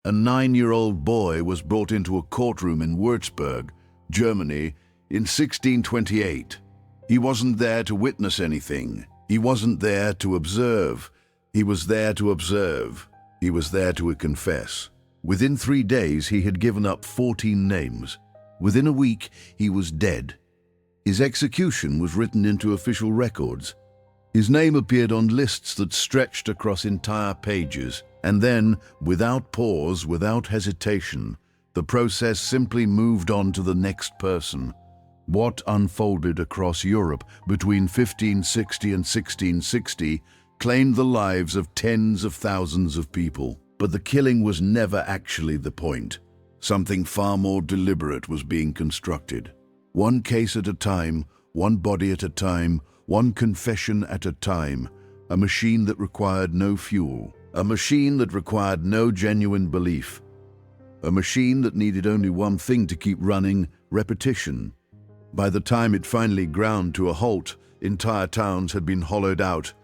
A 9-year-old boy was brought into a courtroom in Würzburg, Germany, in 1628. He wasn't there to witness anything. He wasn't there to observe. He was there to observe. He was there to confess. Within 3 days, he had given up 14 names. Within a week, he was dead. His execution was written into official records. His name appeared on lists that stretched across entire pages. And then, without pause, without hesitation, the process simply moved on to the next person. What unfolded across Europe between 1560 and 1660 claimed the lives of tens of thousands of people. But the killing was never actually the point. Something far more deliberate was being constructed. One case at a time, one body at a time, one confession at a time, a machine that required no fuel. A machine that required no genuine belief. A machine that needed only one thing to keep running: repetition. By the time it finally ground to a halt, entire towns had been hollowed out.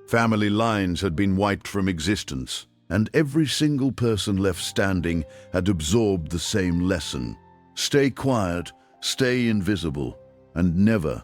Family lines had been wiped from existence. And every single person left standing had absorbed the same lesson. Stay quiet, stay invisible, and never,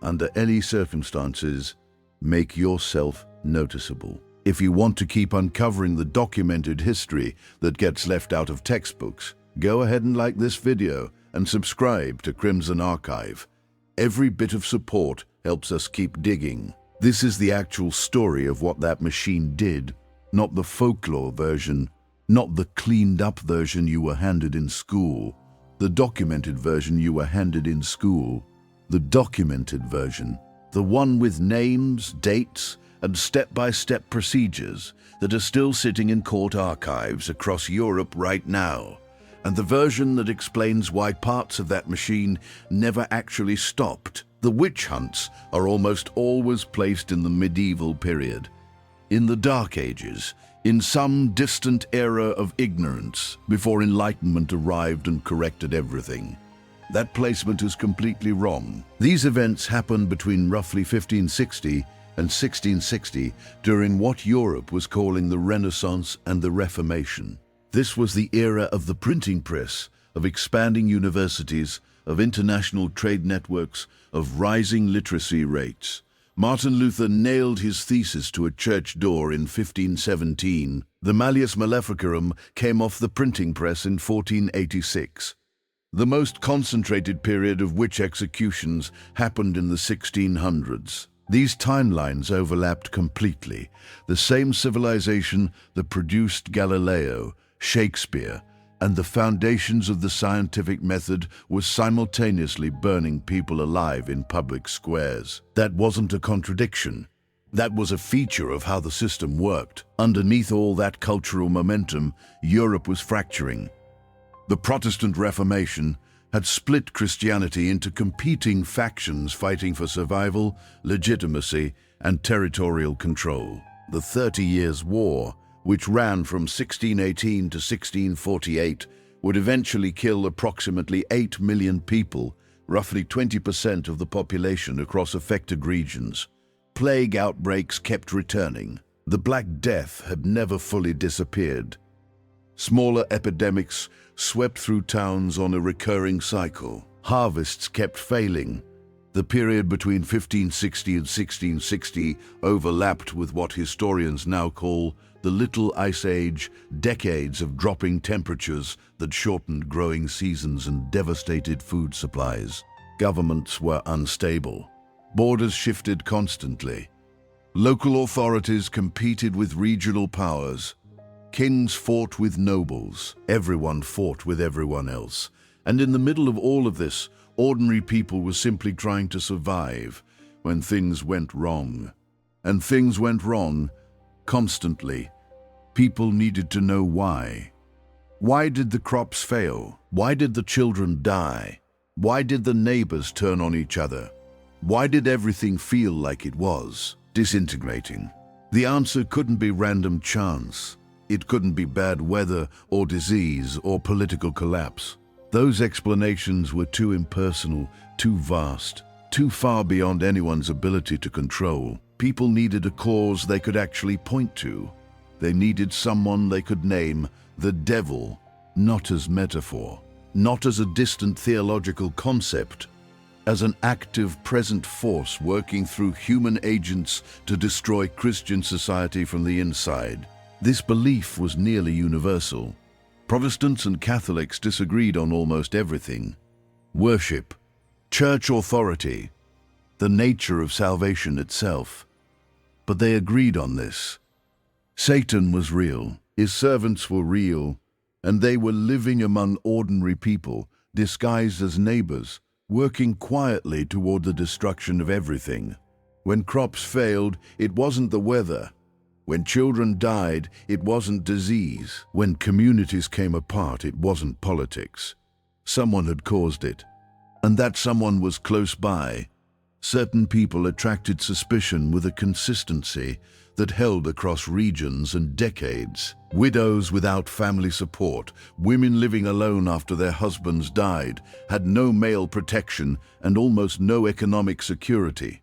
under any circumstances, make yourself noticeable. If you want to keep uncovering the documented history that gets left out of textbooks, go ahead and like this video and subscribe to Crimson Archive. Every bit of support helps us keep digging. This is the actual story of what that machine did, not the folklore version, not the cleaned-up version you were handed in school, the documented version you were handed in school, the documented version, the one with names, dates, and step-by-step procedures that are still sitting in court archives across Europe right now, and the version that explains why parts of that machine never actually stopped. The witch hunts are almost always placed in the medieval period, in the Dark Ages, in some distant era of ignorance before enlightenment arrived and corrected everything. That placement is completely wrong. These events happened between roughly 1560 and 1660 during what Europe was calling the Renaissance and the Reformation. This was the era of the printing press, of expanding universities, of international trade networks, of rising literacy rates. Martin Luther nailed his thesis to a church door in 1517. The Malleus Maleficarum came off the printing press in 1486. The most concentrated period of witch executions happened in the 1600s. These timelines overlapped completely. The same civilization that produced Galileo, Shakespeare, and the foundations of the scientific method was simultaneously burning people alive in public squares. That wasn't a contradiction. That was a feature of how the system worked. Underneath all that cultural momentum, Europe was fracturing. The Protestant Reformation had split Christianity into competing factions fighting for survival, legitimacy, and territorial control. The 30 Years' War, which ran from 1618 to 1648, would eventually kill approximately 8 million people, roughly 20% of the population across affected regions. Plague outbreaks kept returning. The Black Death had never fully disappeared. Smaller epidemics swept through towns on a recurring cycle. Harvests kept failing. The period between 1560 and 1660 overlapped with what historians now call the Little Ice Age, decades of dropping temperatures that shortened growing seasons and devastated food supplies. Governments were unstable. Borders shifted constantly. Local authorities competed with regional powers. Kings fought with nobles. Everyone fought with everyone else. And in the middle of all of this, ordinary people were simply trying to survive when things went wrong. And things went wrong constantly. People needed to know why. Why did the crops fail? Why did the children die? Why did the neighbors turn on each other? Why did everything feel like it was disintegrating? The answer couldn't be random chance. It couldn't be bad weather or disease or political collapse. Those explanations were too impersonal, too vast, too far beyond anyone's ability to control. People needed a cause they could actually point to. They needed someone they could name the devil, not as metaphor, not as a distant theological concept, as an active present force working through human agents to destroy Christian society from the inside. This belief was nearly universal. Protestants and Catholics disagreed on almost everything: worship, church authority, the nature of salvation itself. But they agreed on this. Satan was real, his servants were real, and they were living among ordinary people, disguised as neighbors, working quietly toward the destruction of everything. When crops failed, it wasn't the weather. When children died, it wasn't disease. When communities came apart, it wasn't politics. Someone had caused it, and that someone was close by. Certain people attracted suspicion with a consistency that held across regions and decades. Widows without family support, women living alone after their husbands died, had no male protection and almost no economic security.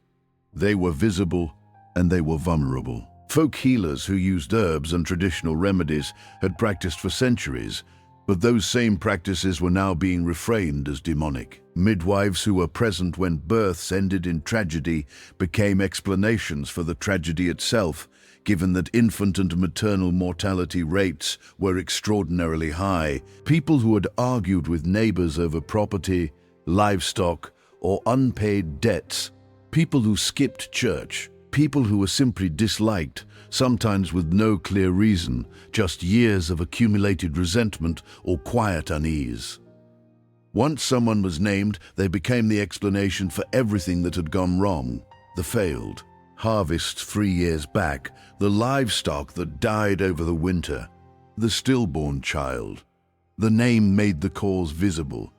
They were visible and they were vulnerable. Folk healers who used herbs and traditional remedies had practiced for centuries, but those same practices were now being reframed as demonic. Midwives who were present when births ended in tragedy became explanations for the tragedy itself, given that infant and maternal mortality rates were extraordinarily high. People who had argued with neighbors over property, livestock, or unpaid debts, people who skipped church, people who were simply disliked, sometimes with no clear reason, just years of accumulated resentment or quiet unease. Once someone was named, they became the explanation for everything that had gone wrong: the failed harvests 3 years back, the livestock that died over the winter, the stillborn child. The name made the cause visible.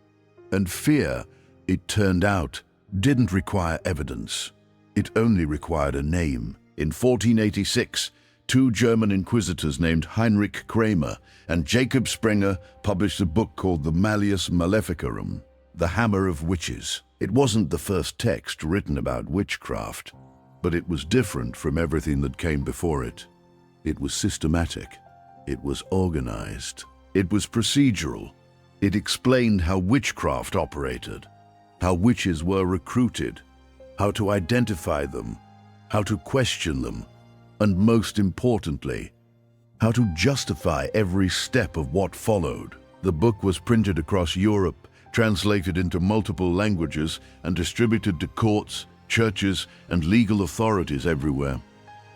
And fear, it turned out, didn't require evidence. It only required a name. In 1486, 2 German inquisitors named Heinrich Kramer and Jacob Sprenger published a book called the Malleus Maleficarum, the Hammer of Witches. It wasn't the first text written about witchcraft, but it was different from everything that came before it. It was systematic. It was organized. It was procedural. It explained how witchcraft operated, how witches were recruited, how to identify them, how to question them, and most importantly, how to justify every step of what followed. The book was printed across Europe, translated into multiple languages, and distributed to courts, churches, and legal authorities everywhere.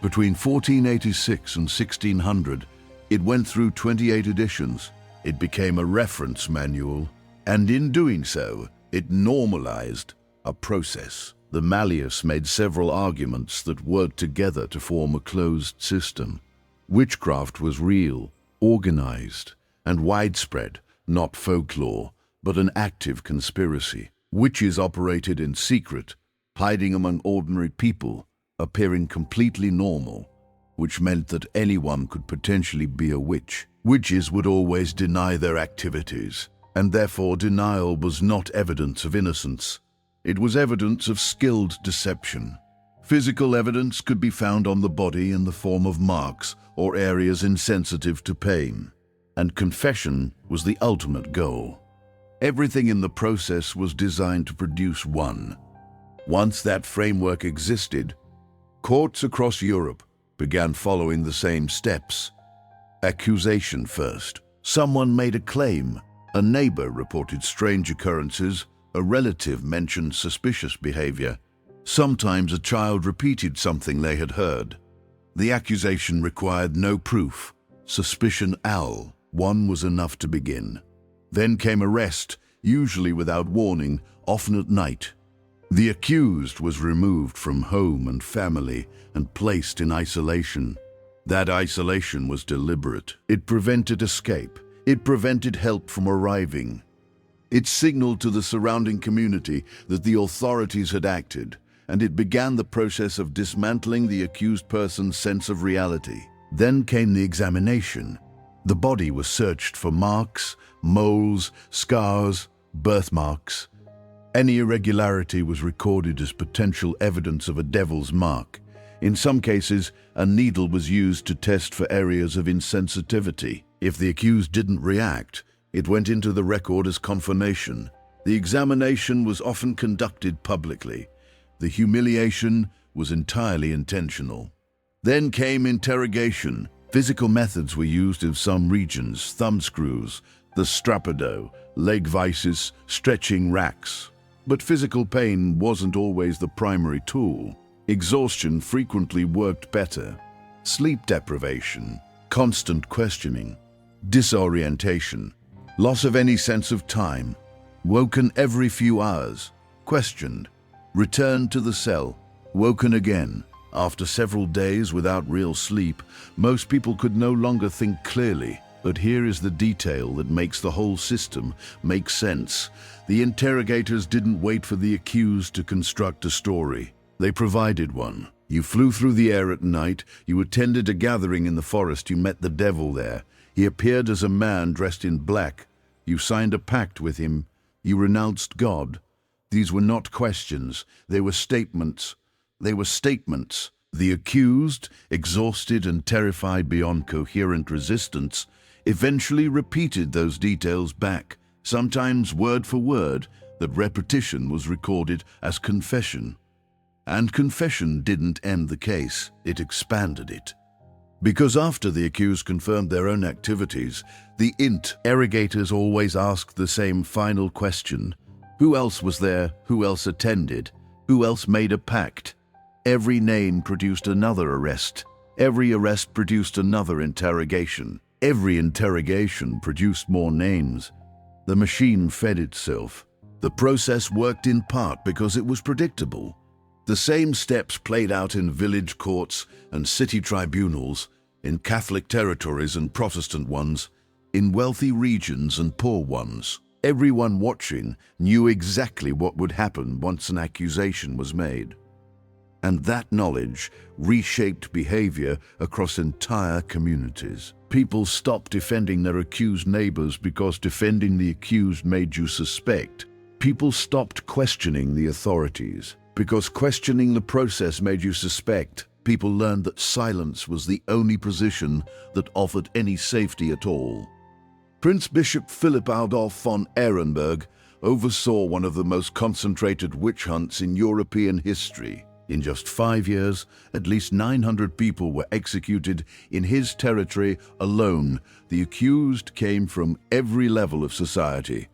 Between 1486 and 1600, it went through 28 editions. It became a reference manual, and in doing so, it normalized a process. The Malleus made several arguments that worked together to form a closed system. Witchcraft was real, organized, and widespread, not folklore, but an active conspiracy. Witches operated in secret, hiding among ordinary people, appearing completely normal, which meant that anyone could potentially be a witch. Witches would always deny their activities, and therefore denial was not evidence of innocence. It was evidence of skilled deception. Physical evidence could be found on the body in the form of marks or areas insensitive to pain, and confession was the ultimate goal. Everything in the process was designed to produce one. Once that framework existed, courts across Europe began following the same steps. Accusation first. Someone made a claim. A neighbor reported strange occurrences. A relative mentioned suspicious behavior. Sometimes a child repeated something they had heard. The accusation required no proof. Suspicion L. One was enough to begin. Then came arrest, usually without warning, often at night. The accused was removed from home and family and placed in isolation. That isolation was deliberate. It prevented escape. It prevented help from arriving. It signaled to the surrounding community that the authorities had acted, and it began the process of dismantling the accused person's sense of reality. Then came the examination. The body was searched for marks, moles, scars, birthmarks. Any irregularity was recorded as potential evidence of a devil's mark. In some cases, a needle was used to test for areas of insensitivity. If the accused didn't react, it went into the record as confirmation. The examination was often conducted publicly. The humiliation was entirely intentional. Then came interrogation. Physical methods were used in some regions: thumb screws, the strapado, leg vices, stretching racks. But physical pain wasn't always the primary tool. Exhaustion frequently worked better. Sleep deprivation, constant questioning, disorientation, loss of any sense of time, woken every few hours, questioned, returned to the cell, woken again. After several days without real sleep, most people could no longer think clearly. But here is the detail that makes the whole system make sense. The interrogators didn't wait for the accused to construct a story. They provided one. You flew through the air at night, you attended a gathering in the forest, you met the devil there. He appeared as a man dressed in black. You signed a pact with him. You renounced God. These were not questions, they were statements. The accused, exhausted and terrified beyond coherent resistance, eventually repeated those details back, sometimes word for word. That repetition was recorded as confession. And confession didn't end the case, it expanded it. Because after the accused confirmed their own activities, the interrogators always asked the same final question. Who else was there? Who else attended? Who else made a pact? Every name produced another arrest. Every arrest produced another interrogation. Every interrogation produced more names. The machine fed itself. The process worked in part because it was predictable. The same steps played out in village courts and city tribunals, in Catholic territories and Protestant ones, in wealthy regions and poor ones. Everyone watching knew exactly what would happen once an accusation was made. And that knowledge reshaped behavior across entire communities. People stopped defending their accused neighbors because defending the accused made you suspect. People stopped questioning the authorities because questioning the process made you suspect. People learned that silence was the only position that offered any safety at all. Prince Bishop Philip Adolf von Ehrenberg oversaw one of the most concentrated witch hunts in European history. In just 5 years, at least 900 people were executed in his territory alone. The accused came from every level of society.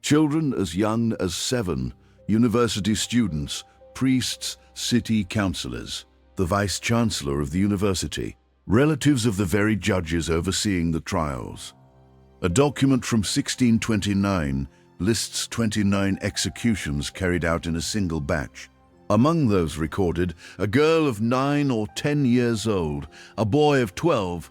Children as young as 7, university students, priests, city councillors, the vice-chancellor of the university, relatives of the very judges overseeing the trials. A document from 1629 lists 29 executions carried out in a single batch. Among those recorded, a girl of 9 or 10 years old, a boy of 12,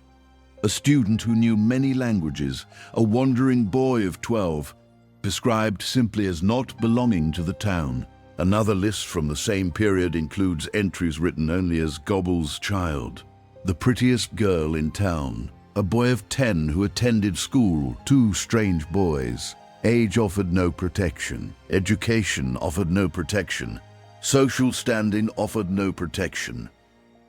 a student who knew many languages, a wandering boy of 12, described simply as not belonging to the town. Another list from the same period includes entries written only as Gobble's child, the prettiest girl in town, a boy of 10 who attended school, 2 strange boys. Age offered no protection. Education offered no protection. Social standing offered no protection.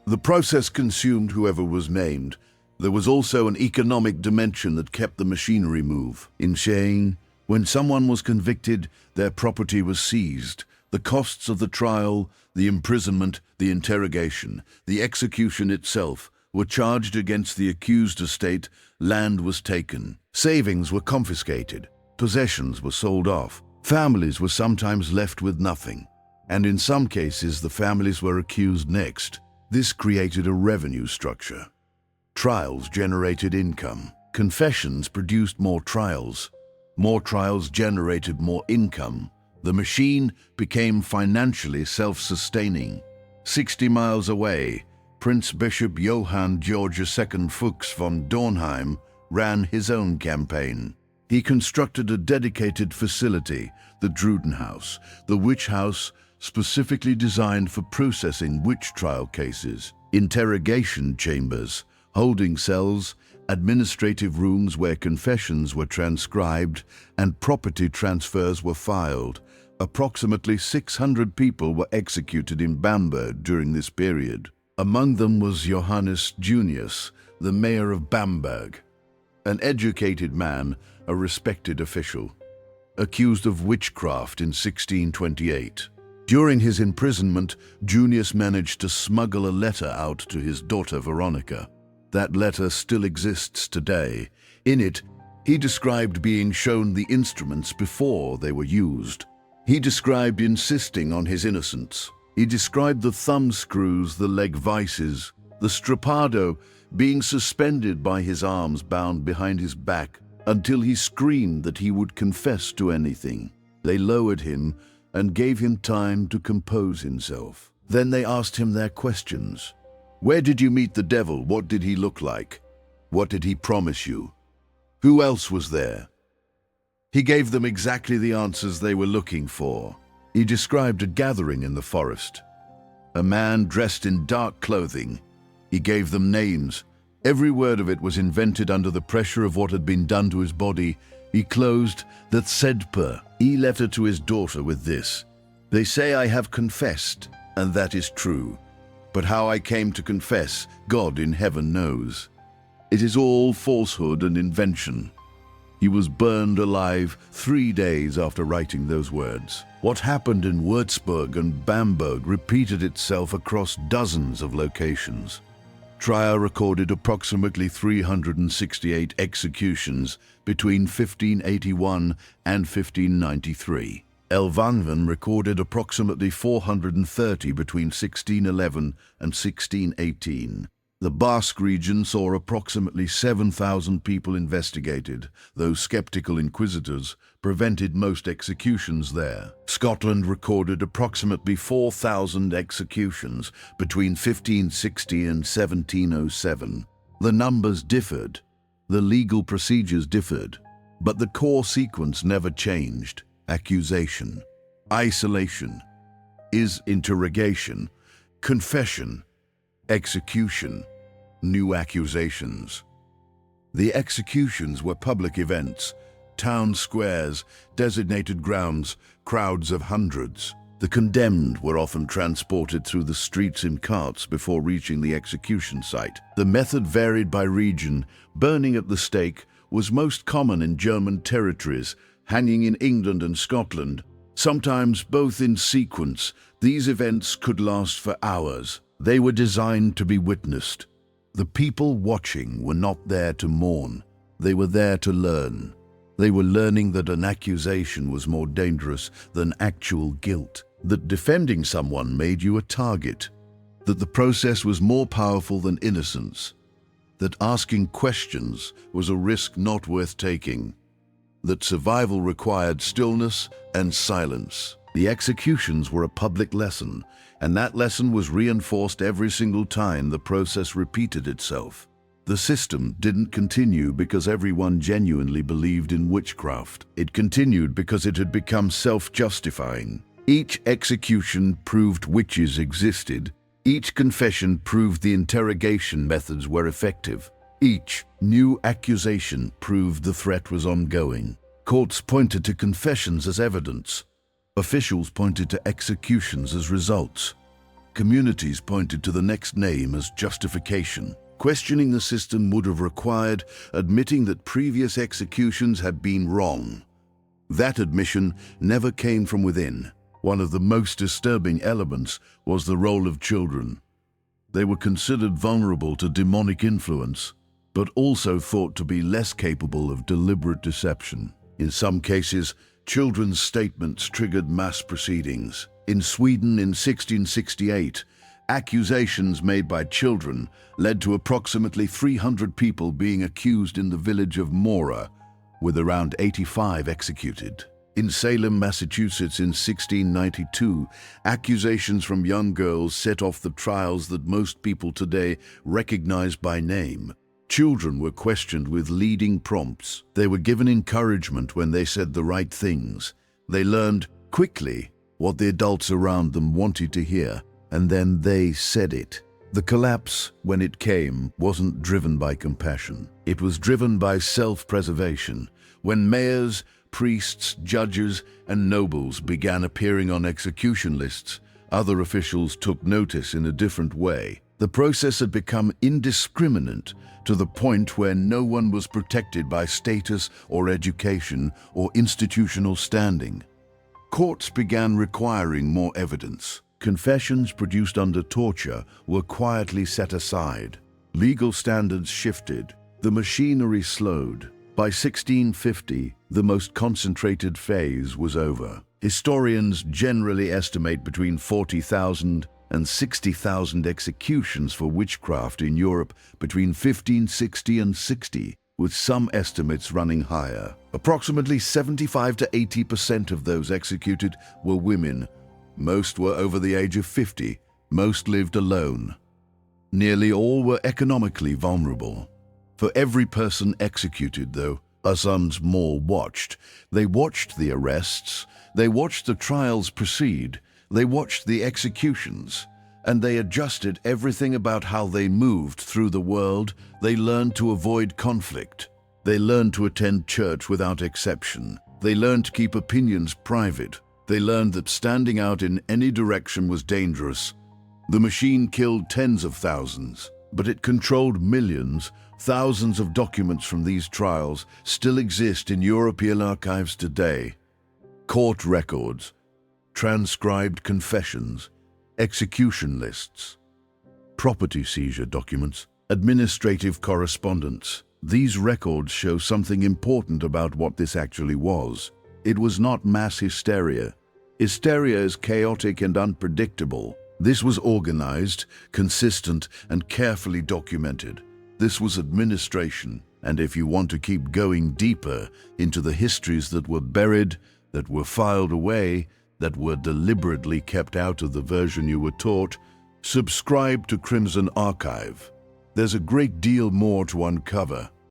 The process consumed whoever was named. There was also an economic dimension that kept the machinery move. In Shane, when someone was convicted, their property was seized. The costs of the trial, the imprisonment, the interrogation, the execution itself were charged against the accused estate. Land was taken. Savings were confiscated. Possessions were sold off. Families were sometimes left with nothing. And in some cases, the families were accused next. This created a revenue structure. Trials generated income. Confessions produced more trials. More trials generated more income. The machine became financially self-sustaining. 60 miles away, Prince Bishop Johann Georg II Fuchs von Dornheim ran his own campaign. He constructed a dedicated facility, the Drudenhaus, the witch house specifically designed for processing witch trial cases, interrogation chambers, holding cells, administrative rooms where confessions were transcribed and property transfers were filed. Approximately 600 people were executed in Bamberg during this period. Among them was Johannes Junius, the mayor of Bamberg, an educated man, a respected official, accused of witchcraft in 1628. During his imprisonment, Junius managed to smuggle a letter out to his daughter Veronica. That letter still exists today. In it, he described being shown the instruments before they were used. He described insisting on his innocence. He described the thumb screws, the leg vices, the strappado being suspended by his arms bound behind his back until he screamed that he would confess to anything. They lowered him and gave him time to compose himself. Then they asked him their questions. Where did you meet the devil? What did he look like? What did he promise you? Who else was there? He gave them exactly the answers they were looking for. He described a gathering in the forest. A man dressed in dark clothing. He gave them names. Every word of it was invented under the pressure of what had been done to his body. He closed that sedper. He left it to his daughter with this. They say I have confessed, and that is true. But how I came to confess, God in heaven knows. It is all falsehood and invention. He was burned alive 3 days after writing those words. What happened in Würzburg and Bamberg repeated itself across dozens of locations. Trier recorded approximately 368 executions between 1581 and 1593. Elvanven recorded approximately 430 between 1611 and 1618. The Basque region saw approximately 7,000 people investigated, though skeptical inquisitors prevented most executions there. Scotland recorded approximately 4,000 executions between 1560 and 1707. The numbers differed, the legal procedures differed, but the core sequence never changed. Accusation, isolation, is interrogation, confession, execution, new accusations. The executions were public events, town squares, designated grounds, crowds of hundreds. The condemned were often transported through the streets in carts before reaching the execution site. The method varied by region. Burning at the stake was most common in German territories, hanging in England and Scotland, sometimes both in sequence. These events could last for hours. They were designed to be witnessed. The people watching were not there to mourn. They were there to learn. They were learning that an accusation was more dangerous than actual guilt, that defending someone made you a target, that the process was more powerful than innocence, that asking questions was a risk not worth taking, that survival required stillness and silence. The executions were a public lesson, and that lesson was reinforced every single time the process repeated itself. The system didn't continue because everyone genuinely believed in witchcraft. It continued because it had become self-justifying. Each execution proved witches existed. Each confession proved the interrogation methods were effective. Each new accusation proved the threat was ongoing. Courts pointed to confessions as evidence. Officials pointed to executions as results. Communities pointed to the next name as justification. Questioning the system would have required admitting that previous executions had been wrong. That admission never came from within. One of the most disturbing elements was the role of children. They were considered vulnerable to demonic influence, but also thought to be less capable of deliberate deception. In some cases, children's statements triggered mass proceedings. In Sweden in 1668, accusations made by children led to approximately 300 people being accused in the village of Mora, with around 85 executed. In Salem, Massachusetts in 1692, accusations from young girls set off the trials that most people today recognize by name. Children were questioned with leading prompts. They were given encouragement when they said the right things. They learned quickly what the adults around them wanted to hear, and then they said it. The collapse, when it came, wasn't driven by compassion. It was driven by self-preservation. When mayors, priests, judges, and nobles began appearing on execution lists, other officials took notice in a different way. The process had become indiscriminate to the point where no one was protected by status or education or institutional standing. Courts began requiring more evidence. Confessions produced under torture were quietly set aside. Legal standards shifted. The machinery slowed. By 1650, the most concentrated phase was over. Historians generally estimate between 40,000 and 60,000 executions for witchcraft in Europe between 1560 and 60, with some estimates running higher. Approximately 75 to 80% of those executed were women. Most were over the age of 50. Most lived alone. Nearly all were economically vulnerable. For every person executed, though, some more watched. They watched the arrests, they watched the trials proceed, they watched the executions, and they adjusted everything about how they moved through the world. They learned to avoid conflict. They learned to attend church without exception. They learned to keep opinions private. They learned that standing out in any direction was dangerous. The machine killed tens of thousands, but it controlled millions. Thousands of documents from these trials still exist in European archives today. Court records, transcribed confessions, execution lists, property seizure documents, administrative correspondence. These records show something important about what this actually was. It was not mass hysteria. Hysteria is chaotic and unpredictable. This was organized, consistent, and carefully documented. This was administration, and if you want to keep going deeper into the histories that were buried, that were filed away, that were deliberately kept out of the version you were taught, subscribe to Crimson Archive. There's a great deal more to uncover.